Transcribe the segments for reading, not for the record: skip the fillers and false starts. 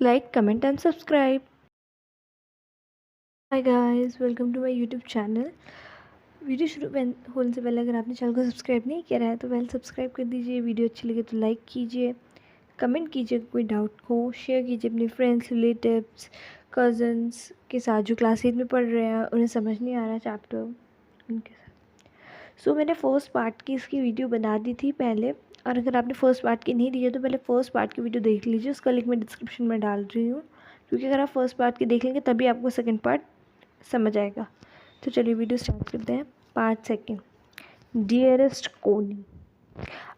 like, comment and subscribe. Hi guys, welcome to my YouTube channel. Video शुरू होने से पहले अगर आपने चैनल को सब्सक्राइब नहीं किया है तो पहले सब्सक्राइब कर दीजिए। वीडियो अच्छी लगे तो लाइक कीजिए, कमेंट कीजिए, कोई डाउट हो शेयर कीजिए अपने फ्रेंड्स, रिलेटिव्स, कज़न्स के साथ जो क्लास 8 में पढ़ रहे हैं, उन्हें समझ नहीं आ रहा चैप्टर, उनके साथ। मैंने फ़र्स्ट पार्ट की इसकी वीडियो बना दी थी पहले, और अगर आपने फ़र्स्ट पार्ट की नहीं देखी तो पहले फ़र्स्ट पार्ट की वीडियो देख लीजिए। उसका लिंक मैं डिस्क्रिप्शन में डाल रही हूँ, क्योंकि अगर आप फर्स्ट पार्ट की देख लेंगे तभी आपको सेकंड पार्ट समझ आएगा। तो चलिए वीडियो स्टार्ट करते हैं। पार्ट सेकंड, डियरेस्ट कोनी।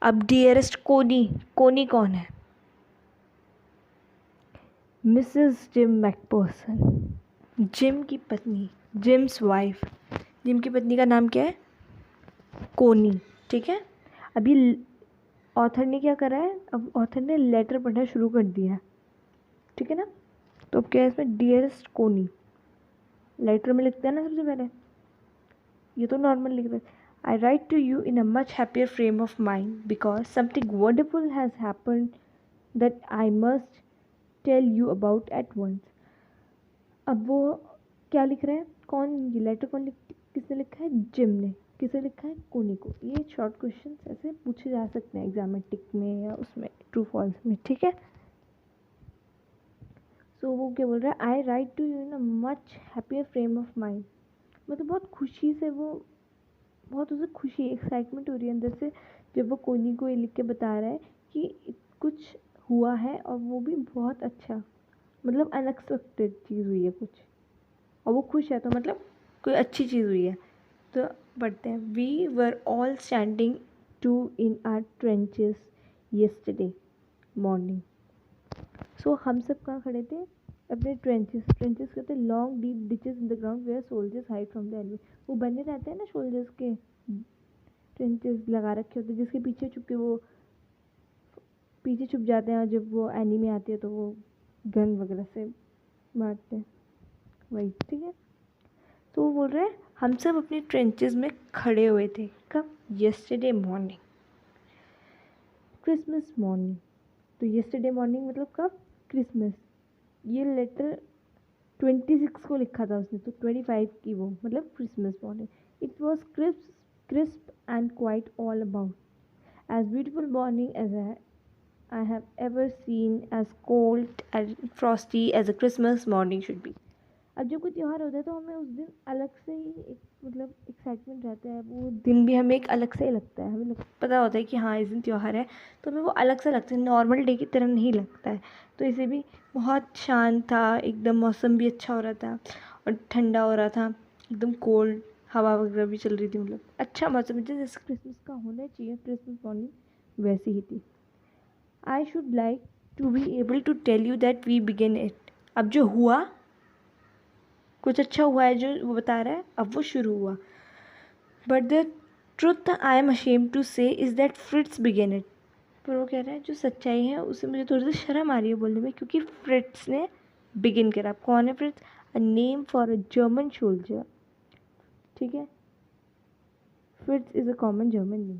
अब डियरेस्ट कोनी, कोनी कौन है? मिसेस जिम मैकपर्सन, जिम की पत्नी, जिम्स वाइफ। जिम की पत्नी का नाम क्या है? कोनी। ठीक है, अभी ऑथर ने क्या करा है? अब ऑथर ने लेटर पढ़ना शुरू कर दिया है। ठीक है ना, तो अब क्या है इसमें? डियरेस्ट कोनी। लेटर में लिखते हैं ना सबसे पहले, ये तो नॉर्मल लिख रहे हैं। I write to you in a much happier frame of mind because something wonderful has happened that I must tell you about at once. अब वो क्या लिख रहे हैं? कौन ये लेटर किसने लिखा है? जिम ने। किसे लिखा है? कोनी को। ये शॉर्ट क्वेश्चन ऐसे पूछे जा सकते हैं एग्जामेटिक में या उसमें ट्रू फॉल्स में। ठीक है, सो वो क्या बोल रहा है? I write to you in a much happier frame of mind. मतलब बहुत खुशी से, वो बहुत उसे खुशी, एक्साइटमेंट हो रही है अंदर से, जब वो कोनी को ये लिख के बता रहा है कि कुछ हुआ है और वो भी बहुत अच्छा, मतलब अनएक्सपेक्टेड चीज़ हुई है कुछ, और वो खुश है, तो मतलब कोई अच्छी चीज़ हुई है। तो पढ़ते हैं। We were all standing to in our trenches yesterday morning. So हम सब कहाँ खड़े थे? अपने ट्रेंचेस। ट्रेंचेस कहते हैं long deep ditches in the ground where soldiers hide from the enemy. वो बने रहते हैं ना सोल्जर्स के, ट्रेंचेस लगा रखे होते हैं जिसके पीछे छुप के वो पीछे छुप जाते हैं, और जब वो एनिमी आती है तो वो गन वगैरह से मारते हैं, वही। ठीक है, तो वो बोल रहे हैं हम सब अपनी ट्रेंचेस में खड़े हुए थे। कब? Yesterday morning, Christmas morning. तो येस्टरडे मॉर्निंग मतलब कब? क्रिसमस। ये लेटर 26 को लिखा था उसने, तो 25 की वो, मतलब Christmas morning. It was crisp and quite all about, as beautiful morning as I have ever seen, as cold and frosty as a Christmas morning should be. अब जब कोई त्यौहार होता है तो हमें उस दिन अलग से ही एक मतलब एक्साइटमेंट रहता है। वो दिन भी हमें एक अलग से ही लगता है, हमें पता होता है कि हाँ इस दिन त्यौहार है, तो हमें वो अलग से लगता है, नॉर्मल डे की तरह नहीं लगता है। तो इसे भी बहुत शांत था एकदम, मौसम भी अच्छा हो रहा था और ठंडा हो रहा था, एकदम कोल्ड हवा वगैरह भी चल रही थी, मतलब अच्छा मौसम जैसे क्रिसमस का होना चाहिए। क्रिसमस मॉर्निंग वैसी ही थी। I should like to be able to tell you that we begin it. अब जो हुआ, कुछ अच्छा हुआ है जो वो बता रहा है, अब वो शुरू हुआ। But the truth I am ashamed to say is that Fritz begin it. पर वो कह रहा है जो सच्चाई है उसे मुझे थोड़ी सी शर्म आ रही है बोलने में, क्योंकि फ्रिट्स ने बिगिन करा। कौन है फ्रिट्स? A name for a German soldier. ठीक है, फ्रिट्स is a common German name.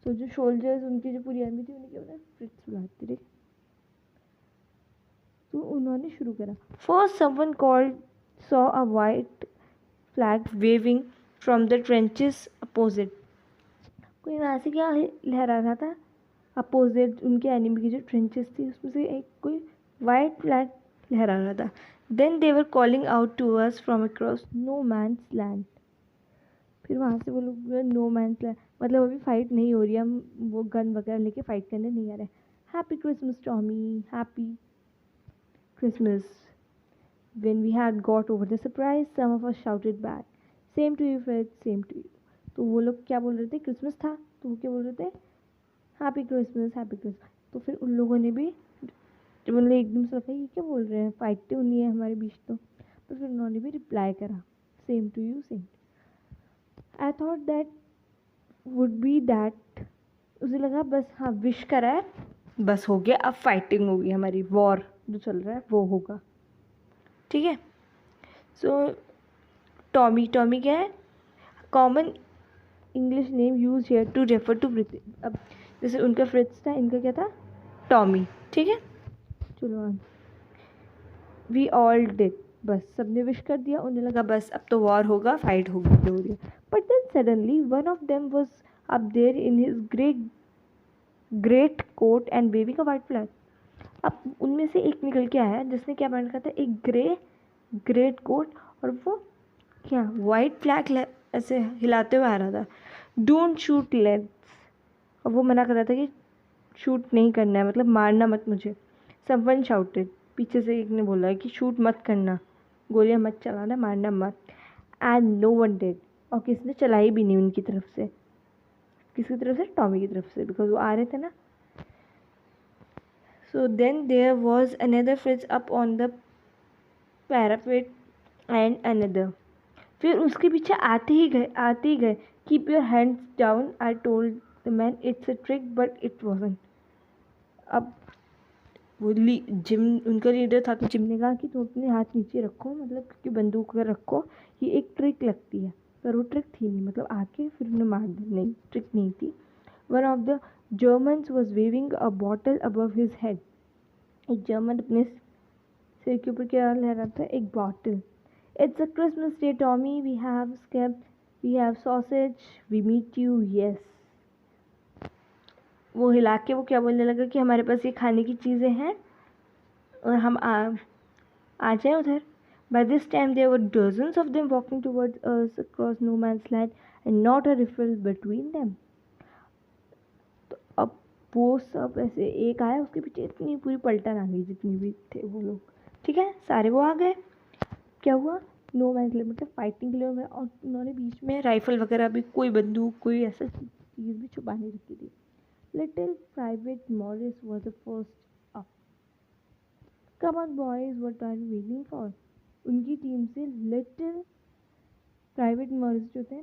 तो जो सोल्जर्स, उनकी जो पूरी आर्मी थी, उन्हें क्या बोला? फ्रिट्स बुलाती रही। तो उन्होंने शुरू करा। First someone called saw a white flag waving from the trenches opposite. कोई वहाँ से क्या लहरा रहा था? अपोजिट उनके एनिमी की जो ट्रेंचेस थी उसमें से एक कोई वाइट फ्लैग लहरा रहा था। Then they were calling out to us from across no man's land. फिर वहाँ से वो लोग नो मैंस लैंड, मतलब अभी फाइट नहीं हो रही, हम वो गन वगैरह लेके फाइट करने नहीं आ रहे। Happy Christmas Tommy, happy Christmas. When we had got over the surprise, some of us shouted back, "Same to you, Fred, same to you." तो वो लोग क्या बोल रहे थे? क्रिसमस था तो वो क्या बोल रहे थे? Happy Christmas, happy Christmas. तो फिर उन लोगों ने भी, जब उन्होंने एकदम से लगा ये क्या बोल रहे हैं, फाइट तो नहीं है हमारे बीच, तो फिर उन्होंने भी रिप्लाई करा, same to you, same. I thought that would be that. उसे लगा बस हाँ विश करा है, बस हो गया, अब फाइटिंग होगी, हमारी वॉर जो चल रहा है वो होगा। ठीक है, सो टॉमी, टॉमी क्या है? Common English name use here to refer to British. अब जैसे उनका फ्रिट्स था, इनका क्या था? टॉमी। ठीक है, चलो आगे। वी ऑल डिड, बस सबने विश कर दिया, उन्हें लगा बस अब तो वॉर होगा, फाइट होगी जो हो रही है. But then suddenly one of them was up there in his great great coat and baby का वाइट फ्लैग. अब उनमें से एक निकल के आया जिसने क्या पहन रखा था, एक ग्रेट कोट, और वो क्या वाइट फ्लैग ऐसे हिलाते हुए आ रहा था. डोंट शूट लेट्स, और वो मना कर रहा था कि शूट नहीं करना है, मतलब मारना मत मुझे. समवन शाउटेड, पीछे से एक ने बोला है कि शूट मत करना, गोलियां मत चलाना, मारना मत. एंड नो वन डिड, और किसी ने चलाई भी नहीं उनकी तरफ से. किसकी तरफ से? टॉमी की तरफ से, बिकॉज वो आ रहे थे ना. So then there was another Fritz up on the parapet and another. फिर उसके पीछे आते ही गए. Keep your hands down, I told the man it's a trick but it wasn't. अब वो जिम उनका लीडर था, तो जिम ने कहा कि तुम अपने हाथ नीचे रखो, मतलब कि बंदूक अगर रखो, ये एक ट्रिक लगती है. पर वो ट्रिक थी नहीं, मतलब आके फिर उन्हें मार दिया, नहीं ट्रिक नहीं थी. One of the Germans was waving a bottle above his head. एक जर्मन अपने सिर के ऊपर क्या लहरा था? एक bottle. It's a Christmas Day Tommy, we have scape, we have sausage, we meet you, yes. वो हिला के वो क्या बोलने लगा कि हमारे पास ये खाने की चीज़ें हैं और हम आ जाए उधर. By this time there were dozens of them walking towards us across no man's land and not a riffle between them. तो अब वो सब ऐसे एक आया, उसके पीछे इतनी पूरी पलटन आ गई जितनी भी थे वो लोग. ठीक है, सारे वो आ गए. क्या हुआ? नो मैंस लैंड, मतलब फाइटिंग के लिए. और उन्होंने बीच में राइफल वगैरह भी, कोई बंदूक कोई ऐसा चीज़ भी छुपा नहीं रखी थी. Little private Morris was the first up. Come on boys, what are you waiting for. उनकी टीम से लिटिल प्राइवेट मॉरिस जो थे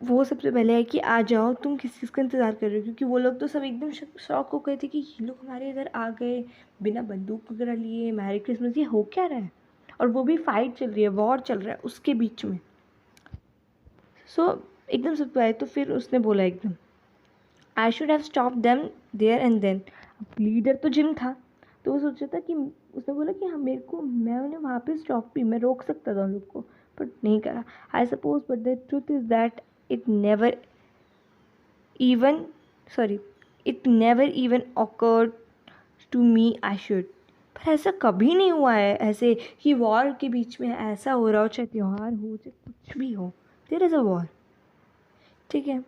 वो सबसे पहले है कि आ जाओ, तुम किस चीज़ का इंतज़ार कर रहे हो. क्योंकि वो लोग तो सब एकदम शॉक हो गए थे कि ये लोग हमारे इधर आ गए बिना बंदूक वगैरह लिए, मैरी क्रिसमस, ये हो क्या रहा है. और वो भी फाइट चल रही है, वॉर चल रहा है उसके बीच में. एकदम सब आए. तो फिर उसने बोला एकदम, I should have stop them there and then. अब लीडर तो जिम था, तो वो सोचा था कि उसने बोला कि हाँ मैं उन्हें वहाँ पे स्टॉप भी, मैं रोक सकता था उन लोग को, बट नहीं करा. I suppose, but the truth is that it never even it never even occurred to me I should. पर ऐसा कभी नहीं हुआ है ऐसे कि वॉर के बीच में ऐसा हो रहा हो, चाहे त्यौहार हो चाहे कुछ भी हो, देयर इज़ अ वॉर. ठीक है.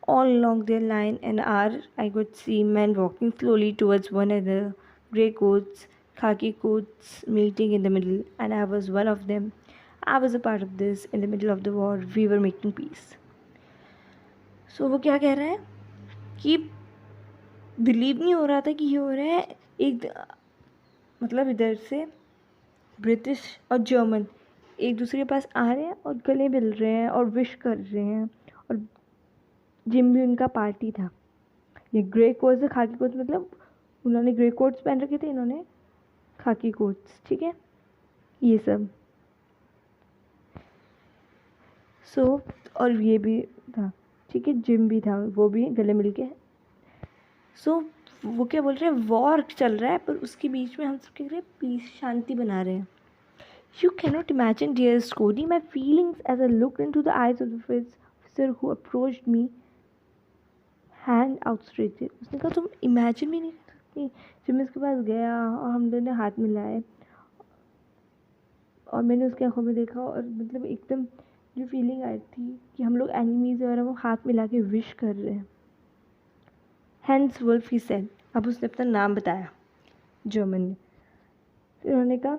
All along their line and hour, I could see men walking slowly towards one another, grey coats, khaki coats meeting in the middle, and I was one of them. I was a part of this. In the middle of the war, we were making peace. So वो क्या कह रहा है कि believe नहीं हो रहा था कि ये हो रहा है. मतलब इधर से ब्रिटिश और जर्मन एक दूसरे के पास आ रहे हैं और गले मिल रहे हैं और विश कर रहे हैं. और जिम भी उनका पार्टी था. ये ग्रे कोट्स, खाकी कोट्स, मतलब उन्होंने ग्रे कोट्स पहन रखे थे, इन्होंने खाकी कोट्स. ठीक है, ये सब. और ये भी था. ठीक है, जिम भी था, वो भी गले मिल के. वो क्या बोल रहे हैं, वॉर चल रहा है पर उसके बीच में हम सब क्या कर रहे हैं, पीस, शांति बना रहे हैं. You cannot imagine dear story my feelings as I look into the eyes of the officer who approached me hand outstretched. उसने कहा तुम इमेजिन भी नहीं कर सकती. जब मैं उसके पास गया और हम दोनों हाथ मिलाए और मैंने उसकी आंखों में देखा, और मतलब एकदम जो फीलिंग आई थी कि हम लोग एनिमीज़ और वो हाथ मिला के विश कर रहे हैं. Hans Wolf he said. अब उसने अपना नाम बताया जर्मन में. फिर उन्होंने कहा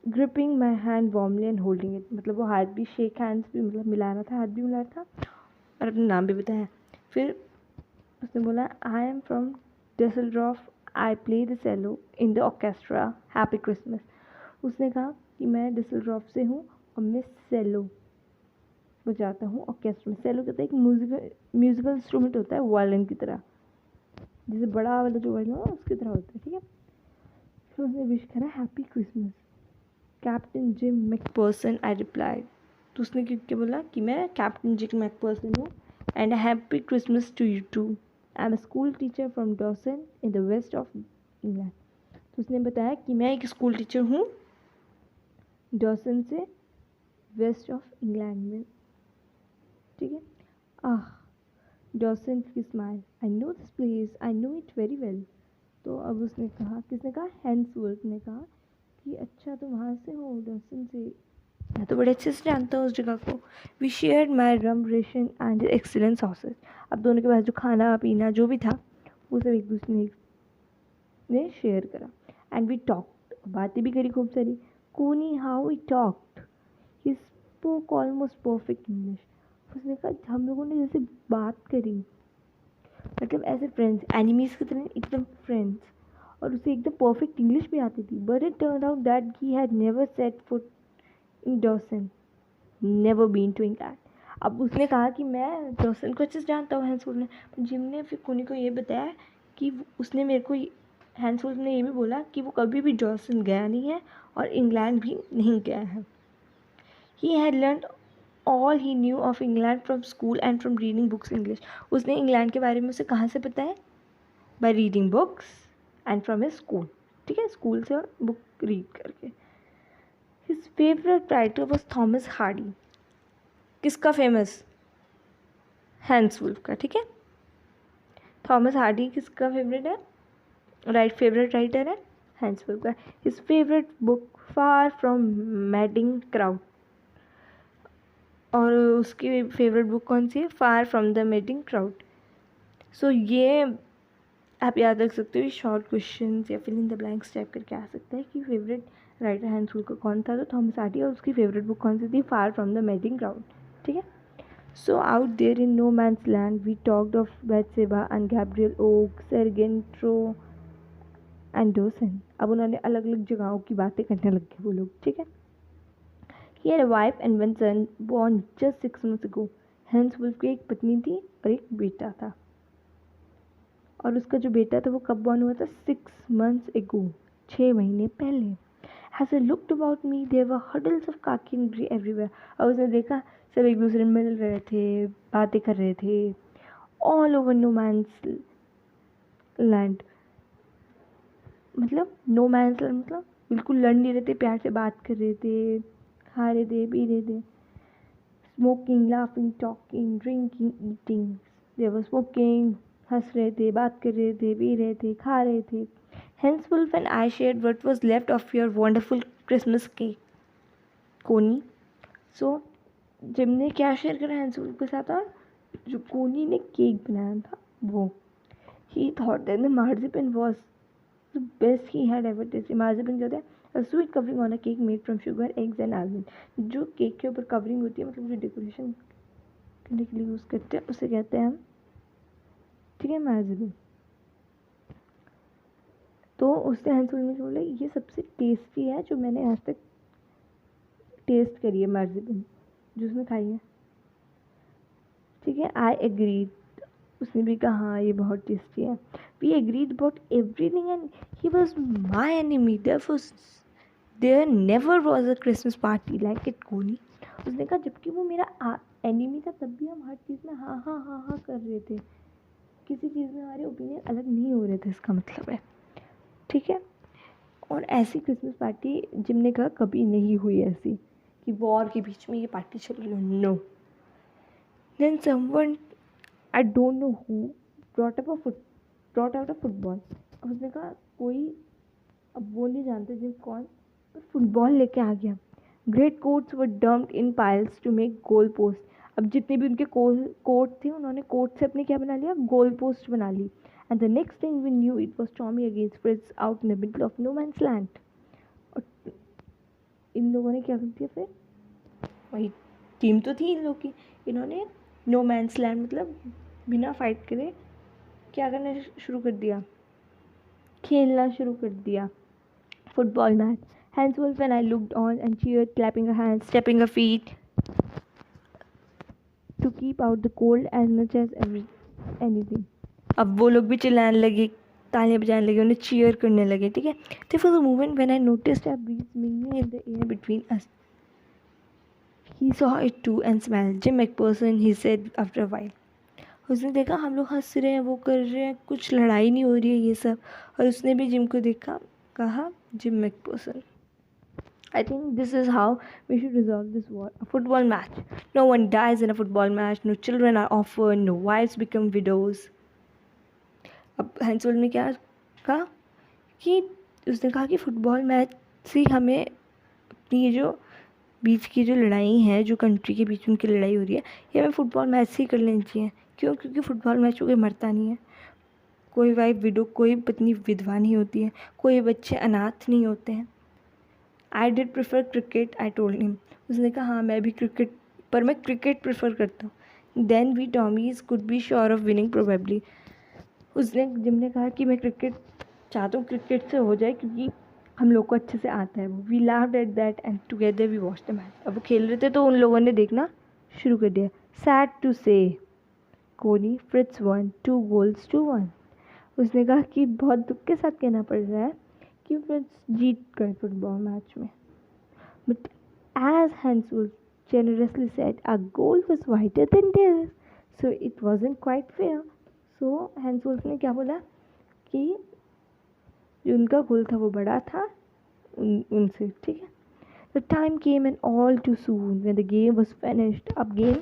gripping my hand warmly and holding it, मतलब वो हाथ भी शेक हैंड्स भी, मतलब मिला रहा था, हाथ भी मिला रहा था और अपना नाम भी बताया. फिर उसने बोला I am from Dusseldorf, I play the cello in the orchestra, happy Christmas. उसने कहा कि मैं डिसलडॉर्फ से हूँ और मैं सेलो बजाता हूँ ऑर्केस्ट्रा में. सेलो कहता है एक म्यूजिकल इंस्ट्रूमेंट होता है वायलिन की तरह, जैसे बड़ा वाला जो वायलिन होता है उसकी तरह होता है. ठीक है. फिर उसने विश करा happy Christmas. Captain Jim McPherson, I replied. तो उसने क्या बोला कि मैं कैप्टन जिम मैकपर्सन हूँ and happy Christmas to you too. I am a school teacher from Dorset in the west of England. तो उसने बताया कि मैं एक स्कूल टीचर हूँ डॉसन से, वेस्ट ऑफ इंग्लैंड में, ठीक है। आह, डॉसन की smile, I know this place, I know it very well. तो अब उसने कहा, किसने कहा, हैंसवर्थ ने कहा कि अच्छा तुम वहाँ से हो, डॉसन से, मैं तो बड़े अच्छे से जानता हूँ उस जगह को। We shared my rum ration and excellent sausage. अब दोनों के पास जो खाना पीना जो भी था वो सब एक दूसरे ने शेयर करा। एंड वी टॉक्ड, बातें भी करी खूब सारी। Connie how we talked, he spoke almost perfect English. उसने कहा हम लोगों ने जैसे बात करी, मतलब ऐसे फ्रेंड्स, एनिमीज की तरह एकदम फ्रेंड्स, और उसे एकदम परफेक्ट इंग्लिश भी आती थी। But it turn out that he had never set foot in Dawson, never been to England. अब उसने कहा कि मैं डॉसन को अच्छे से जानता हूँ, हैंसवुल्फ ने। जिम ने फिर कोनी को ये बताया कि उसने मेरे को, हैंसवुल्फ ने ये भी बोला कि वो कभी भी डॉसन गया नहीं है और इंग्लैंड भी नहीं गया है। He had learned all he new of England from school and from reading books English. उसने इंग्लैंड के बारे में उसे कहाँ से पता है? By reading books and from his school, ठीक है, स्कूल से और बुक रीड करके। His favourite writer was Thomas Hardy. किसका फेमस? हैंसवुल्फ का, ठीक है। थॉमस हार्डी किसका फेवरेट है? फेवरेट राइटर है हैंसवुल्फ का। His favourite book far from Madding Crowd, और उसकी फेवरेट बुक कौन सी है? Far from the Madding Crowd. So ये आप याद रख सकते हो, शॉर्ट क्वेश्चन या fill in the blanks type करके आ सकता है कि फेवरेट राइटर हैंसवुल्फ का कौन था, तो थॉमस हार्डी, और उसकी फेवरेट बुक कौन सी थी? फार फ्रॉम द मेडिंग क्राउड, ठीक है। So out there in no man's land, we talked of Bathsheba and Gabriel Oak, Sargentro and Dawson. अब उन्होंने अलग अलग जगहों की बातें करने लग गए वो लोग, ठीक है। He had a wife and one son born just 6 months ago. हैंसवुल्फ की एक पत्नी थी और एक बेटा था, और उसका जो बेटा था वो कब बॉर्न हुआ था? 6 months ago, 6 महीने पहले। As I looked about me, there were huddles of khaki and grey everywhere. और उसने देखा सब एक दूसरे में मिल रहे थे, बातें कर रहे थे, all over no man's land. मतलब नो मैंस लैंड मतलब बिल्कुल लड़ नहीं रहे थे, प्यार से बात कर रहे थे, खा रहे थे, पी रहे थे। Smoking, laughing, talking, drinking, eating, they were smoking, हंस रहे थे, बात कर रहे थे, पी रहे थे, खा रहे थे। Hans Wolf and I shared what was left of your wonderful Christmas cake, Connie. So gym ने क्या शेयर करा हैंसवुल्फ के साथ? और जो कोनी ने केक बनाया था वो। He thought that the marzipan was the best he had ever tasted. Marzipan क्या होता है? A sweet covering on a cake made from sugar, eggs and almond. जो केक के ऊपर कवरिंग होती है, मतलब जो डेकोरेशन करने के लिए यूज़ करते हैं, उसे कहते हैं हम, ठीक है, मार्जिपन। तो उससे हैंसवुल्फ ने बोला ये सबसे टेस्टी है जो मैंने आज तक टेस्ट करी है, मार्जिपन जो उसने खाई है, ठीक है। आई एग्रीड, उसने भी कहा हाँ ये बहुत टेस्टी है। We agreed about everything and he was my enemy, there never was a Christmas party like it, Connie. उसने कहा जबकि वो मेरा एनिमी था तब भी हम हर चीज़ में हाँ हाँ हाँ हाँ कर रहे थे, किसी चीज़ में हमारे ओपिनियन अलग नहीं हो रहे थे, इसका मतलब है, ठीक है। और ऐसी क्रिसमस पार्टी जिम ने कहा कभी नहीं हुई ऐसी कि वॉर के बीच में ये पार्टी चल रही हो, नो। Then someone, I don't know who, brought out a football. अब उसने कहा कोई, अब वो नहीं जानते जिम कौन, पर फुटबॉल लेके आ गया। Great coats were dumped in piles to make goal post. अब जितने भी उनके कोट थे उन्होंने कोट से अपने क्या बना लिया? गोल पोस्ट बना ली। And the next thing we knew it was Tommy against Fritz out in the middle of no man's land. और इन लोगों ने क्या कर दिया फिर? वही टीम तो थी इन लोग की, इन्होंने नो मैंस लैंड मतलब बिना फाइट करे क्या करना शुरू कर दिया? खेलना शुरू कर दिया, football match. Hans Wolf and I looked on and cheered, clapping our hands, stepping our feet to keep out the cold as much as anything. अब वो लोग भी चिल्लाने लगे, तालियां बजाने लगे, उन्हें चीयर करने लगे, ठीक है। There was a moment when I noticed a breeze mingling in the air between us. He saw it too and smiled. Jim McPherson, he said after a while. उसने देखा हम लोग हंस रहे हैं, वो कर रहे हैं, कुछ लड़ाई नहीं हो रही है ये सब, और उसने भी जिम को देखा कहा gym McPherson. I think this is how we should resolve this war. A football match. No one dies in a football match. No children are orphaned. No wives become widows. अब हैंसोल ने क्या कहा कि उसने कहा कि फुटबॉल मैच से हमें अपनी ये जो बीच की जो लड़ाई है, जो कंट्री के बीच उनकी लड़ाई हो रही है, ये हमें फुटबॉल मैच से ही कर लेनी चाहिए. क्यों? क्योंकि फुटबॉल मैच में कोई मरता नहीं है, कोई वाइफ विडो, कोई पत्नी विधवा नहीं होती है, कोई बच्चे अनाथ नहीं होते हैं. I did prefer cricket, I told him. उसने कहा हाँ मैं भी क्रिकेट, पर मैं क्रिकेट प्रेफर करता हूँ. Then we Tommies could be sure of winning probably. उसने जिम ने कहा कि मैं क्रिकेट चाहता हूँ, क्रिकेट से हो जाए क्योंकि हम लोग को अच्छे से आता है. We laughed at that and together we watch the match. अब वो खेल रहे थे तो उन लोगों ने देखना शुरू कर दिया. सैड टू से कोहली फ्रिट्स वन 2 goals to 1. उसने कहा कि बहुत दुख के साथ कहना पड़ रहा है कि फ्रिट्स जीत गए फुटबॉल मैच में. But as Hans Wolf generously said, our goal was wider than theirs, so it wasn't quite fair. So हैंसुल्फ ने क्या बोला कि जो उनका गोल था वो बड़ा था उनसे. ठीक है. The time came and all too soon when the game was finished. अब गेम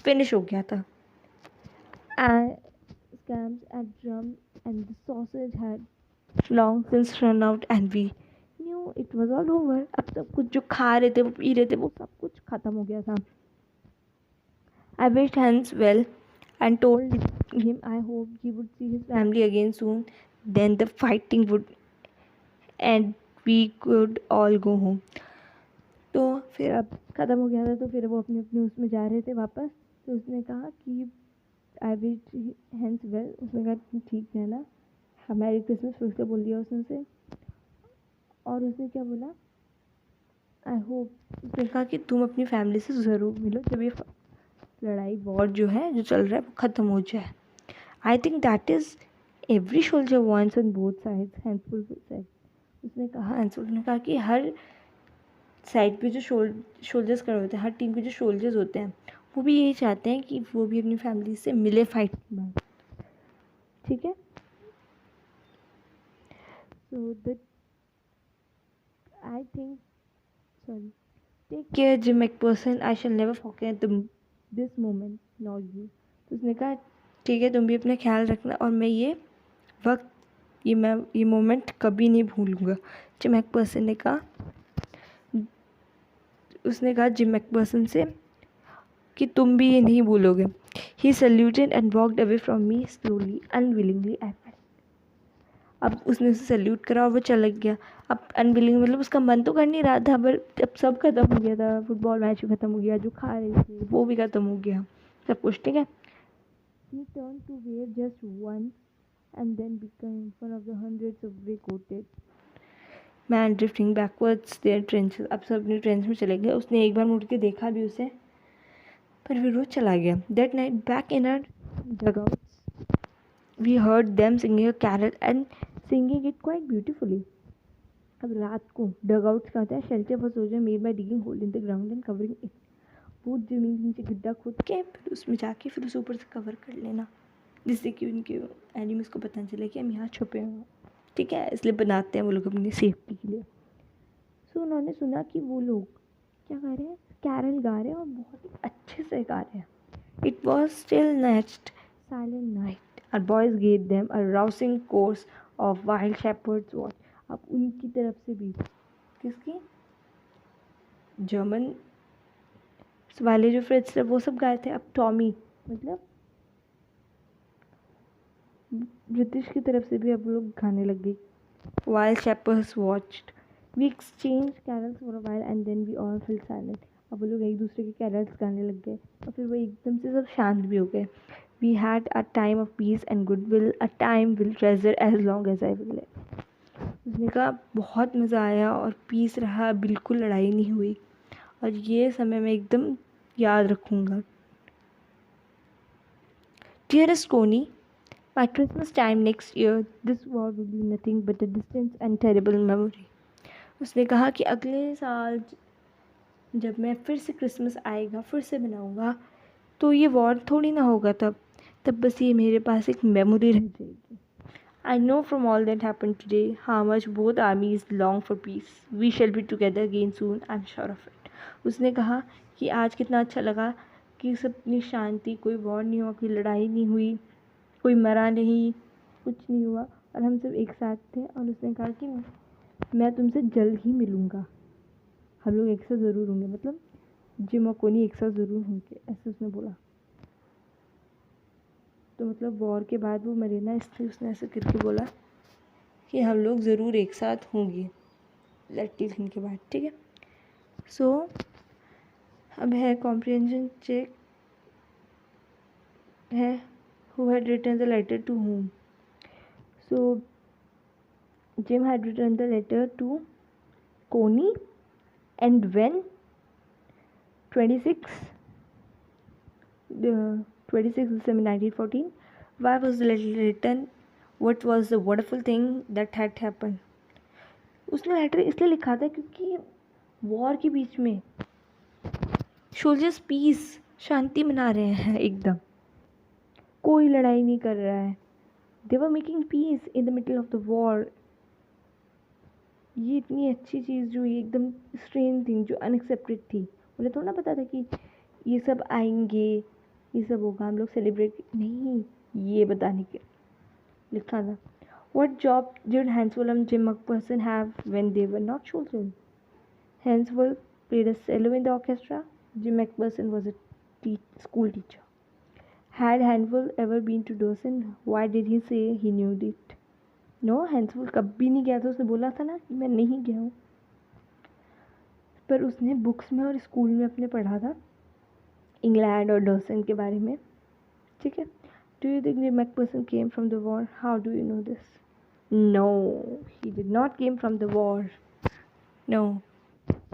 फिनिश हो गया था. Scams and drum and the sausage had long since run out and we knew it was all over. अब सब कुछ जो खा रहे थे, वो पी रहे थे, वो सब कुछ ख़त्म हो गया था. I wished Hans well and told him I hoped he would see his family again soon. Then the fighting would end. We could all go home. तो फिर अब ख़त्म हो गया था, तो फिर वो अपने अपने उसमें जा रहे थे वापस. तो उसने कहा कि आई विश हैंस वेल. उसने कहा ठीक है ना, मैरी क्रिसमस फिर से बोल दिया उसने उसे. और उसने क्या बोला, आई होप, उसने कहा कि तुम अपनी फैमिली से ज़रूर मिलो जब ये लड़ाई वॉर जो है जो चल रहा है वो ख़त्म हो जाए. I think that is every soldier wants on both sides, Hans Wolf said. उसने कहा, हैंसफुल ने कहा कि हर साइड पे जो सोल्जर्स खड़े होते हैं, हर टीम के जो सोल्जर्स होते हैं, वो भी यही चाहते हैं कि वो भी अपनी फैमिली से मिले फाइट के बाद. ठीक है. So that I think, sorry, take care Jim McPherson, I shall never forget this moment not you. तो उसने कहा ठीक है, तुम भी अपना ख्याल रखना और मैं ये वक्त, ये मोमेंट कभी नहीं भूलूँगा. जिम मैकपर्सन ने कहा, उसने कहा जिम मैकपर्सन से कि तुम भी ये नहीं भूलोगे. He saluted and walked away from me slowly unwillingly. I felt. अब उसने उसे सल्यूट करा और वो चला गया. अब अनविलिंग मतलब उसका मन तो कर नहीं रहा था, बट अब सब खत्म हो गया था, फुटबॉल मैच भी ख़त्म हो गया, जो खा रहे थे वो भी ख़त्म हो गया, सब कुछ. ठीक है. He turned to wave just once and then became one of the hundreds of grey-coated man drifting backwards their trenches. अब सब अपने ट्रेंच में चले गए. उसने एक बार मुड़ के देखा भी उसे, पर फिर वो चला गया. That night back in our dugouts, we heard them singing a carol and singing it quite beautifully. अब रात को डगआउट्स का होता है shelter for soldier made by digging hole in the ground and covering it. वो ज़मीन के नीचे गड्ढा खोद के फिर उसमें जाके फिर उसे ऊपर से कवर कर लेना, जिससे कि उनके एनिमीज़ को पता चले कि हम यहाँ छुपे हुए हैं. ठीक है. इसलिए बनाते हैं वो लोग अपनी सेफ्टी के लिए. सो उन्होंने सुना कि वो लोग क्या गा रहे हैं, कैरल गा रहे हैं और बहुत ही अच्छे से गा रहे हैं. It was still next Silent Night. Our boys gave them a rousing chorus of While Shepherds Watched. अब उनकी तरफ से भी, किसकी, जर्मन वाले जो फ्रिट्स थे वो सब गाए थे. अब टॉमी मतलब ब्रिटिश की तरफ से भी अब लोग गाने लग गए. While shepherds watched. We exchange carols for a while and then we all fell silent. अब वो लोग एक दूसरे के कैरल्स गाने लग गए और फिर वो एकदम से सब शांत भी हो गए. We had a time of peace and good will, a time will treasure as long as I will live. उसने कहा बहुत मज़ा आया और पीस रहा, बिल्कुल लड़ाई नहीं हुई और ये समय मैं एकदम याद रखूँगा. डियरेस्ट कोनी, by Christmas time next year, this war will be nothing but a distant and terrible memory. उसने कहा कि अगले साल जब मैं फिर से क्रिसमस आएगा, फिर से बनाऊँगा, तो ये वॉर थोड़ी ना होगा. तब बस ये मेरे पास एक मेमोरी रह जाएगी. I know from all that happened today how much both armies long for peace. We shall be together again soon, I'm sure of it. उसने कहा कि आज कितना अच्छा लगा कि सब इतनी शांति, कोई वॉर नहीं हुआ, कोई लड़ाई नहीं हुई, कोई मरा नहीं, कुछ नहीं हुआ और हम सब एक साथ थे। और उसने कहा कि मैं तुमसे जल्द ही मिलूँगा, हम लोग एक साथ ज़रूर होंगे, मतलब जिम और कोनी एक साथ ज़रूर होंगे, ऐसे उसने बोला। तो मतलब वॉर के बाद वो मरे ना, इसलिए उसने ऐसे करके बोला कि हम लोग ज़रूर एक साथ होंगे लट्टी दिन के बाद, ठीक है। सो अब है कॉम्प्रिहेंशन चेक है, who had written the letter to home. So Jim had written the letter to Connie and when 26 December 1914. Why was the letter written? What was the wonderful thing that had happened? उसने letter इसलिए लिखा था क्योंकि war के बीच में soldiers piece, शांति मना रहे हैं, एकदम कोई लड़ाई नहीं कर रहा है। They were making peace in the middle of the war. ये इतनी अच्छी चीज़ जो ये एकदम स्ट्रेंज थिंग जो अनएक्सेप्टेड थी, मुझे थोड़ा ना पता था कि ये सब आएंगे, ये सब होगा, हम लोग सेलिब्रेट नहीं, ये बताने के लिखा था। What job did Hansel and Jim McPherson have when they were not children? Hansel played a cello in the orchestra. Jim McPherson was a school teacher. Had Hansel ever been to Dawson? Why did he say he knew it? No, Hansel कभी नहीं गया था, उसने बोला था ना कि मैं नहीं गया हूँ, पर उसने बुक्स में और स्कूल में अपने पढ़ा था इंग्लैंड और डॉसन के बारे में, ठीक है। Do you think Jim McPherson came from the war? How do you know this? No, he did not came from the war. No,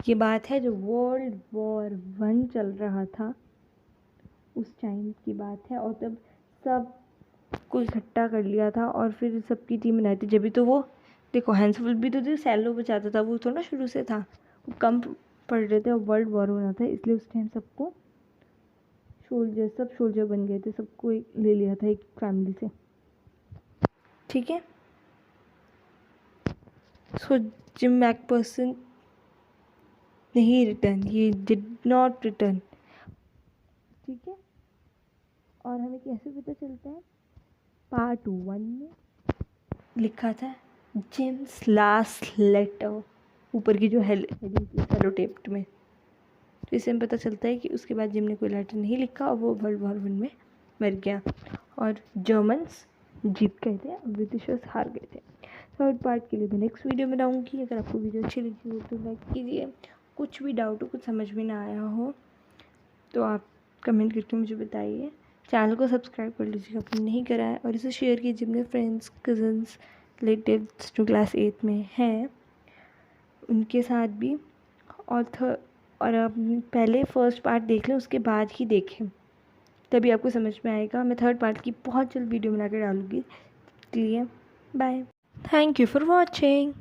ये बात है जो World War I चल रहा था उस टाइम की बात है, और तब सब को इकट्ठा कर लिया था और फिर सबकी टीम बनाई थी। जब भी तो वो देखो हैंसफुल भी तो जो सैलो बचाता था वो थोड़ा शुरू से था, वो कम पढ़ रहे थे और वर्ल्ड वॉर होना था, इसलिए उस टाइम सबको सब सोल्जर बन गए थे, सबको ले लिया था एक फैमिली से, ठीक है। सो जिम मैकपर्सन नहीं return, he did not return, ठीक है। और हमें कैसे पता चलता है, पार्ट 1 में लिखा था जिम्स लास्ट लेटर, ऊपर की जो हेडिंग थी सेलो टेप्ड में, तो इससे हमें पता चलता है कि उसके बाद जिम ने कोई लेटर नहीं लिखा और वो वर्ल्ड वॉर 1 में मर गया और जर्मन्स जीत गए थे, ब्रिटिशर्स हार गए थे। थर्ड पार्ट के लिए मैं नेक्स्ट वीडियो में लाऊंगी। अगर आपको वीडियो अच्छी लगी हो तो लाइक कीजिए, कुछ भी डाउट हो, कुछ समझ में ना आया हो तो आप कमेंट करके मुझे बताइए। चैनल को सब्सक्राइब कर लीजिए आपने नहीं करा है, और इसे शेयर कीजिए अपने फ्रेंड्स, कज़न्स, रिलेटिव्स जो क्लास 8 में हैं उनके साथ भी। और आप पहले फर्स्ट पार्ट देख लें, उसके बाद ही देखें, तभी आपको समझ में आएगा। मैं थर्ड पार्ट की बहुत जल्द वीडियो बना के डालूँगी। इसलिए bye, thank you for watching.